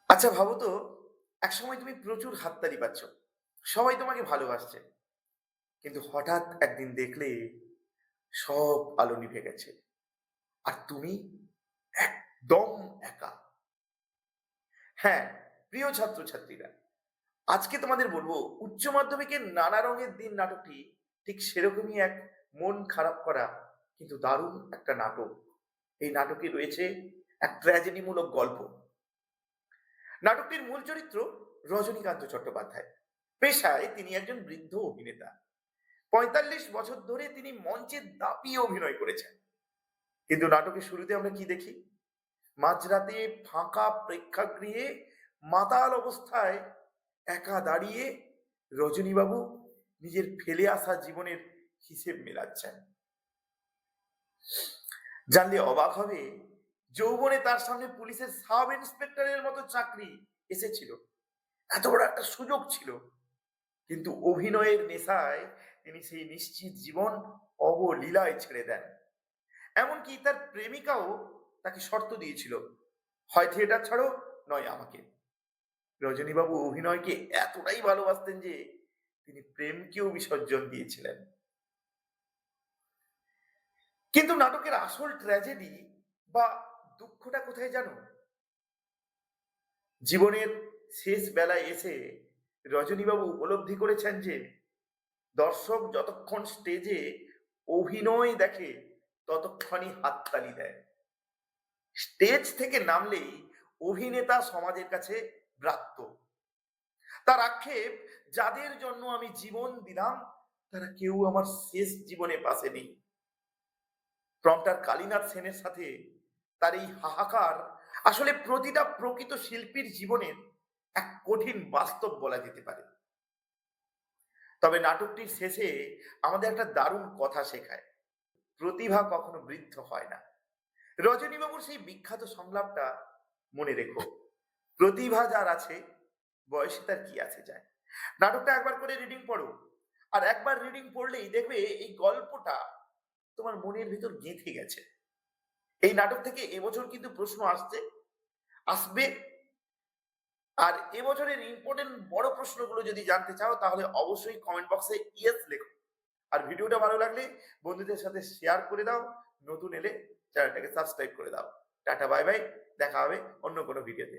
আচ্ছা ভাবো তো, একসময় তুমি প্রচুর হাততালি পাচ্ছ, সবাই তোমাকে ভালোবাসছে, কিন্তু হঠাৎ একদিন দেখলে সব আলো নিভে গেছে আর তুমি একদম একা। হ্যাঁ, প্রিয় ছাত্রছাত্রীরা, আজকে তোমাদের বলবো উচ্চ মাধ্যমিকের নানা রঙের দিন নাটকটি ঠিক সেরকমই এক মন খারাপ করা কিন্তু দারুণ একটা নাটক। এই নাটকে রয়েছে এক ট্র্যাজেডিমূলক গল্প। নাটকটির মূল চরিত্র রজনীকান্ত চট্টোপাধ্যায়। পেশায় তিনি একজন বৃদ্ধ অভিনেতা। ৪৫ বছর ধরে তিনি মঞ্চে দাপিয়ে অভিনয় করেছেন। কিন্তু নাটকের শুরুতে আমরা কি দেখি? মাঝরাতে ফাঁকা প্রেক্ষাগৃহে মাতাল অবস্থায় একা দাঁড়িয়ে রজনীবাবু নিজের ফেলে আসা জীবনের হিসেব মেলাচ্ছেন। জানলে অবাক হবে, যৌবনে তার সামনে পুলিশের সাব ইন্সপেক্টরের মতো চাকরি এসেছিল, এত বড় একটা সুযোগ ছিল, কিন্তু অভিনয়ের নেশায় তিনি সেই নিশ্চিত জীবন অবলীলায় ছেড়ে দেন। এমনকি তার প্রেমিকাও তাকে শর্ত দিয়েছিল, হয় থিয়েটার ছাড়ো, নয় আমাকে। রজনীবাবু অভিনয়কে এতটাই ভালোবাসতেন যে তিনি প্রেমকেও বিসর্জন দিয়েছিলেন। কিন্তু নাটকের আসল ট্র্যাজেডি বা দুঃখটা কোথায় জানো? জীবনের শেষ বেলায় এসে রজনীবাবু উপলব্ধি করেছেন যে দর্শক যতক্ষণ স্টেজে অভিনয় দেখে ততক্ষণই হাততালি দেয়। স্টেজ থেকে নামলেই অভিনেতা সমাজের কাছে ব্রাত্য। তার আক্ষেপ, যাদের জন্য আমি জীবন দিলাম তারা কেউ আমার শেষ জীবনে পাশে নেই। প্রম্পটার কালীনাথ সেনের সাথে তার এই হাহাকার আসলে প্রতিটা প্রকৃত শিল্পীর জীবনের এক কঠিন বাস্তব বলা যেতে পারে। তবে নাটকটির শেষে আমাদের একটা দারুণ কথা শেখায়, প্রতিভা কখনো বৃদ্ধ হয় না। রজনীবাবুর সেই বিখ্যাত সংলাপটা মনে রেখো, প্রতিভা যার আছে বয়সে তার কি আছে যায়। নাটকটা একবার করে রিডিং পড়ো, আর একবার রিডিং পড়লেই দেখবে এই গল্পটা তোমার মনের ভিতর গেঁথে গেছে। এই নাটক থেকে এবছর কিন্তু প্রশ্ন আসবে। আর এবছরের ইম্পর্টেন্ট বড় প্রশ্নগুলো যদি জানতে চাও তাহলে অবশ্যই কমেন্ট বক্সে ইয়েস লেখো। আর ভিডিওটা ভালো লাগলে বন্ধুদের সাথে শেয়ার করে দাও, নতুন এলে চ্যানেলটাকে সাবস্ক্রাইব করে দাও। টাটা, বাই বাই, দেখা হবে অন্য কোনো ভিডিওতে।